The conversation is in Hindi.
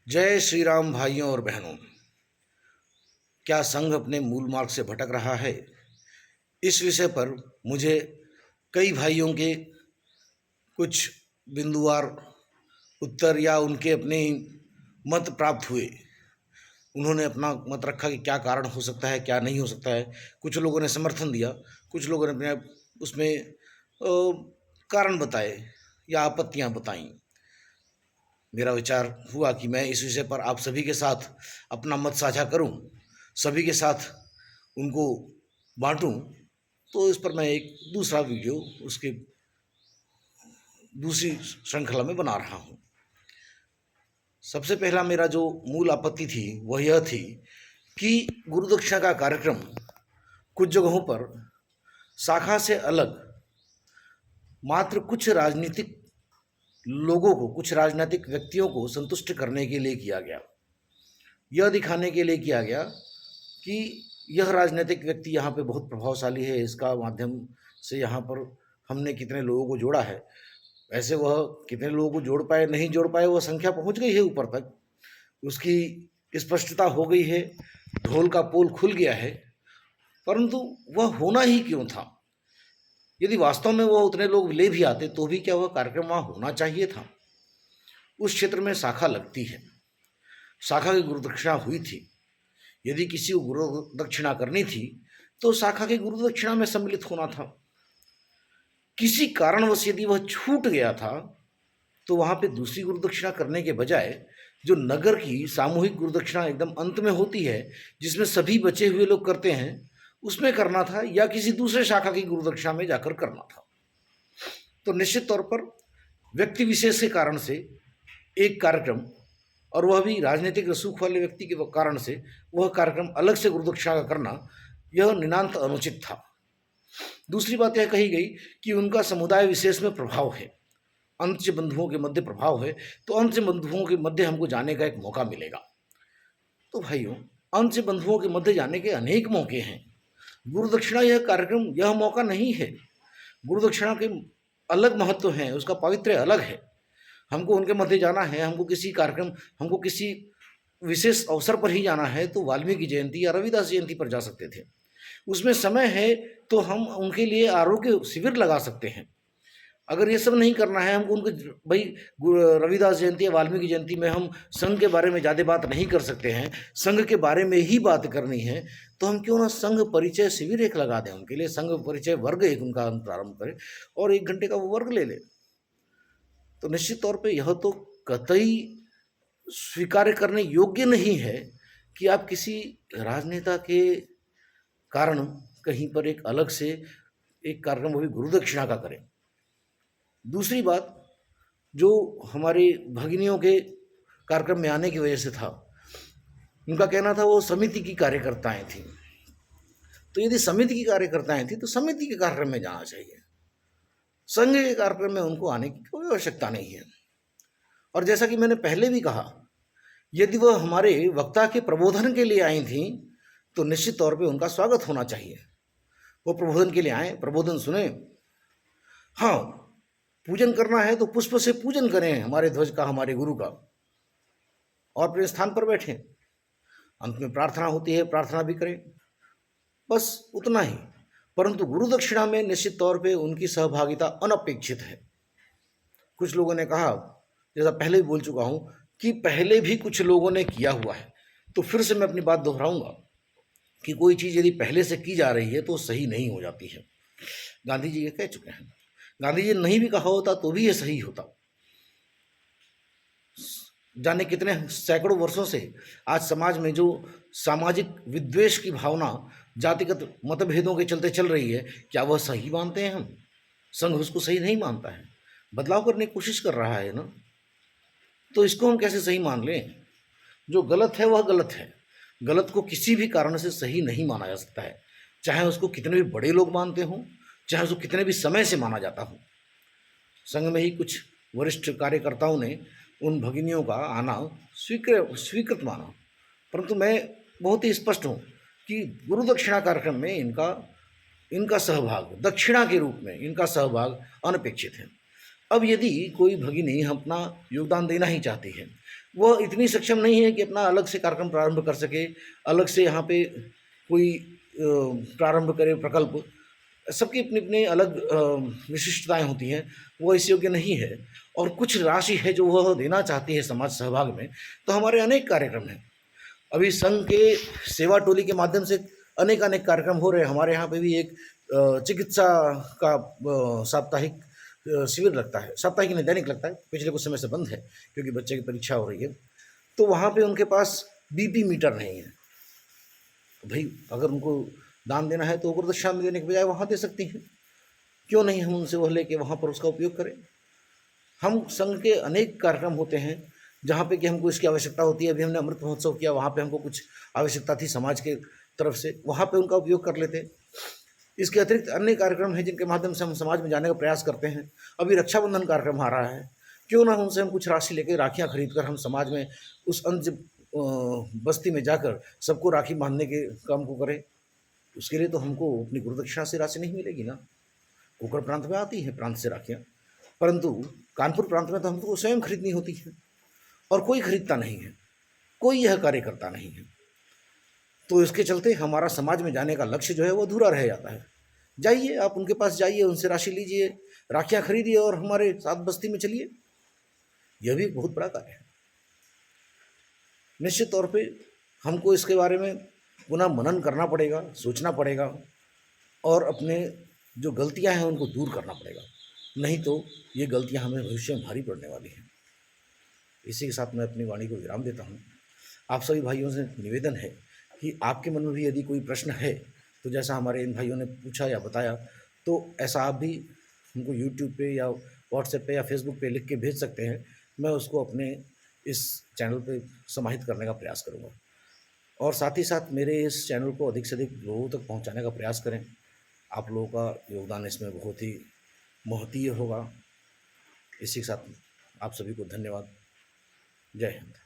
जय श्री राम भाइयों और बहनों। क्या संघ अपने मूल मार्ग से भटक रहा है? इस विषय पर मुझे कई भाइयों के कुछ बिंदुवार उत्तर या उनके अपने मत प्राप्त हुए। उन्होंने अपना मत रखा कि क्या कारण हो सकता है, क्या नहीं हो सकता है। कुछ लोगों ने समर्थन दिया, कुछ लोगों ने अपने उसमें कारण बताए या आपत्तियां बताईं। मेरा विचार हुआ कि मैं इस विषय पर आप सभी के साथ अपना मत साझा करूं, सभी के साथ उनको बांटूं। तो इस पर मैं एक दूसरा वीडियो उसके दूसरी श्रृंखला में बना रहा हूं। सबसे पहला मेरा जो मूल आपत्ति थी वह यह थी कि गुरुदक्षिणा का कार्यक्रम कुछ जगहों पर शाखा से अलग मात्र कुछ राजनीतिक लोगों को, कुछ राजनीतिक व्यक्तियों को संतुष्ट करने के लिए किया गया। यह दिखाने के लिए किया गया कि यह राजनीतिक व्यक्ति यहाँ पे बहुत प्रभावशाली है, इसका माध्यम से यहाँ पर हमने कितने लोगों को जोड़ा है। वैसे वह कितने लोगों को जोड़ पाए नहीं जोड़ पाए, वह संख्या पहुँच गई है ऊपर तक, उसकी स्पष्टता हो गई है, ढोल का पोल खुल गया है। परंतु वह होना ही क्यों था? यदि वास्तव में वह उतने लोग ले भी आते तो भी क्या वह कार्यक्रम वहाँ होना चाहिए था? उस क्षेत्र में शाखा लगती है, शाखा की गुरुदक्षिणा हुई थी। यदि किसी को गुरु दक्षिणा करनी थी तो शाखा की गुरु दक्षिणा में सम्मिलित होना था। किसी कारणवश यदि वह छूट गया था तो वहां पे दूसरी गुरु दक्षिणा करने के बजाय जो नगर की सामूहिक गुरु दक्षिणा एकदम अंत में होती है, जिसमें सभी बचे हुए लोग करते हैं, उसमें करना था या किसी दूसरे शाखा की गुरु दक्षिणा में जाकर करना था। तो निश्चित तौर पर व्यक्ति विशेष के कारण से एक कार्यक्रम, और वह भी राजनीतिक रसूख वाले व्यक्ति के कारण से वह कार्यक्रम अलग से गुरुदक्षिणा का करना, यह नितांत अनुचित था। दूसरी बात यह कही गई कि उनका समुदाय विशेष में प्रभाव है, अंत्य बंधुओं के मध्य प्रभाव है, तो अंत्य बंधुओं के मध्य हमको जाने का एक मौका मिलेगा। तो भाइयों, अंत्य बंधुओं के मध्य जाने के अनेक मौके हैं। गुरुदक्षिणा यह कार्यक्रम, यह मौका नहीं है। गुरुदक्षिणा के अलग महत्व हैं, उसका पावित्र्य अलग है। हमको उनके मध्य जाना है, हमको किसी कार्यक्रम, हमको किसी विशेष अवसर पर ही जाना है तो वाल्मीकि जयंती या रविदास जयंती पर जा सकते थे। उसमें समय है तो हम उनके लिए आरोग्य शिविर लगा सकते हैं। अगर ये सब नहीं करना है, हमको उनके भाई रविदास जयंती या वाल्मीकि जयंती में हम संघ के बारे में ज़्यादा बात नहीं कर सकते हैं, संघ के बारे में ही बात करनी है, तो हम क्यों ना संघ परिचय शिविर एक लगा दें उनके लिए, संघ परिचय वर्ग एक उनका प्रारंभ करें और 1 घंटे का वो वर्ग ले लें। तो निश्चित तौर पे यह तो कतई स्वीकार करने योग्य नहीं है कि आप किसी राजनेता के कारण कहीं पर एक अलग से एक कार्यक्रम, वो भी गुरुदक्षिणा का करें। दूसरी बात, जो हमारे भगिनियों के कार्यक्रम में आने की वजह से था, उनका कहना था वो समिति की कार्यकर्ताएं थी। तो यदि समिति की कार्यकर्ताएं थी तो समिति के कार्यक्रम में जाना चाहिए, संघ के कार्यक्रम में उनको आने की कोई आवश्यकता नहीं है। और जैसा कि मैंने पहले भी कहा, यदि वह हमारे वक्ता के प्रबोधन के लिए आई थी तो निश्चित तौर पे उनका स्वागत होना चाहिए। वो प्रबोधन के लिए आए, प्रबोधन सुने। हाँ, पूजन करना है तो पुष्प से पूजन करें हमारे ध्वज का, हमारे गुरु का, और अपने स्थान पर बैठें। अंत में प्रार्थना होती है, प्रार्थना भी करें, बस उतना ही। परंतु गुरु दक्षिणा में निश्चित तौर पे उनकी सहभागिता अनपेक्षित है। कुछ लोगों ने कहा, जैसा पहले भी बोल चुका हूँ, कि पहले भी कुछ लोगों ने किया हुआ है, तो फिर से मैं अपनी बात दोहराऊंगा कि कोई चीज़ यदि पहले से की जा रही है तो सही नहीं हो जाती है। गांधी जी ये कह चुके हैं, गांधी जी नहीं भी कहा होता तो भी ये सही होता। जाने कितने सैकड़ों वर्षों से आज समाज में जो सामाजिक विद्वेष की भावना जातिगत मतभेदों के चलते चल रही है, क्या वह सही मानते हैं हम? संघ उसको सही नहीं मानता है, बदलाव करने की कोशिश कर रहा है ना, तो इसको हम कैसे सही मान लें? जो गलत है वह गलत है। गलत को किसी भी कारण से सही नहीं माना जा सकता है, चाहे उसको कितने भी बड़े लोग मानते हों, चाहे उसको कितने भी समय से माना जाता हो। संघ में ही कुछ वरिष्ठ कार्यकर्ताओं ने उन भगिनियों का आना स्वीकृत माना, परंतु मैं बहुत ही स्पष्ट हूँ कि गुरु दक्षिणा कार्यक्रम में इनका सहभाग, दक्षिणा के रूप में इनका सहभाग अनपेक्षित है। अब यदि कोई भगिनी अपना योगदान देना ही चाहती है, वह इतनी सक्षम नहीं है कि अपना अलग से कार्यक्रम प्रारंभ कर सके, अलग से यहाँ पे कोई प्रारंभ करे प्रकल्प। सबकी अपनी अपनी अलग विशिष्टताएं होती हैं, वो इस योग्य नहीं है। और कुछ राशि है जो वह देना चाहती है समाज सहभाग में, तो हमारे अनेक कार्यक्रम हैं। अभी संघ के सेवा टोली के माध्यम से अनेक अनेक कार्यक्रम हो रहे हैं। हमारे यहाँ पे भी एक चिकित्सा का साप्ताहिक शिविर लगता है, साप्ताहिक नहीं दैनिक लगता है, पिछले कुछ समय से बंद है क्योंकि बच्चे की परीक्षा हो रही है। तो वहाँ पे उनके पास बीपी मीटर नहीं है। भाई अगर उनको दान देना है तो गुरुदक्षिणा में देने के बजाय वहाँ दे सकती हैं, क्यों नहीं हम उनसे वह लेके वहाँ पर उसका उपयोग करें। हम संघ के अनेक कार्यक्रम होते हैं जहाँ पे कि हमको इसकी आवश्यकता होती है। अभी हमने अमृत महोत्सव किया, वहाँ पे हमको कुछ आवश्यकता थी समाज के तरफ से, वहाँ पे उनका उपयोग कर लेते। इसके अतिरिक्त अन्य कार्यक्रम हैं जिनके माध्यम से हम समाज में जाने का प्रयास करते हैं। अभी रक्षाबंधन कार्यक्रम आ रहा है, क्यों ना उनसे हम कुछ राशि लेकर राखियाँ खरीद कर हम समाज में उस अंज बस्ती में जाकर सबको राखी बांधने के काम को करें। उसके लिए तो हमको अपनी गुरुदक्षिणा से राशि नहीं मिलेगी ना। कोकण प्रांत में आती है प्रांत से राखियाँ, परंतु कानपुर प्रांत में तो हमको स्वयं खरीदनी होती है और कोई खरीदता नहीं है, कोई यह कार्य करता नहीं है। तो इसके चलते हमारा समाज में जाने का लक्ष्य जो है वो अधूरा रह जाता है। जाइए आप उनके पास जाइए, उनसे राशि लीजिए, राखियाँ खरीदिए और हमारे साथ बस्ती में चलिए। यह भी एक बहुत बड़ा कार्य है। निश्चित तौर पे हमको इसके बारे में पुनः मनन करना पड़ेगा, सोचना पड़ेगा और अपने जो गलतियां हैं उनको दूर करना पड़ेगा, नहीं तो ये गलतियां हमें भविष्य में भारी पड़ने वाली हैं। इसी के साथ मैं अपनी वाणी को विराम देता हूँ। आप सभी भाइयों से निवेदन है कि आपके मन में भी यदि कोई प्रश्न है तो जैसा हमारे इन भाइयों ने पूछा या बताया, तो ऐसा आप भी हमको यूट्यूब पे या व्हाट्सएप पे या फेसबुक पे लिख के भेज सकते हैं। मैं उसको अपने इस चैनल पे समाहित करने का प्रयास करूँगा और साथ ही साथ मेरे इस चैनल को अधिक से अधिक लोगों तक पहुंचाने का प्रयास करें। आप लोगों का योगदान इसमें बहुत ही महत्वपूर्ण होगा। इसी के साथ आप सभी को धन्यवाद। जय हिंद।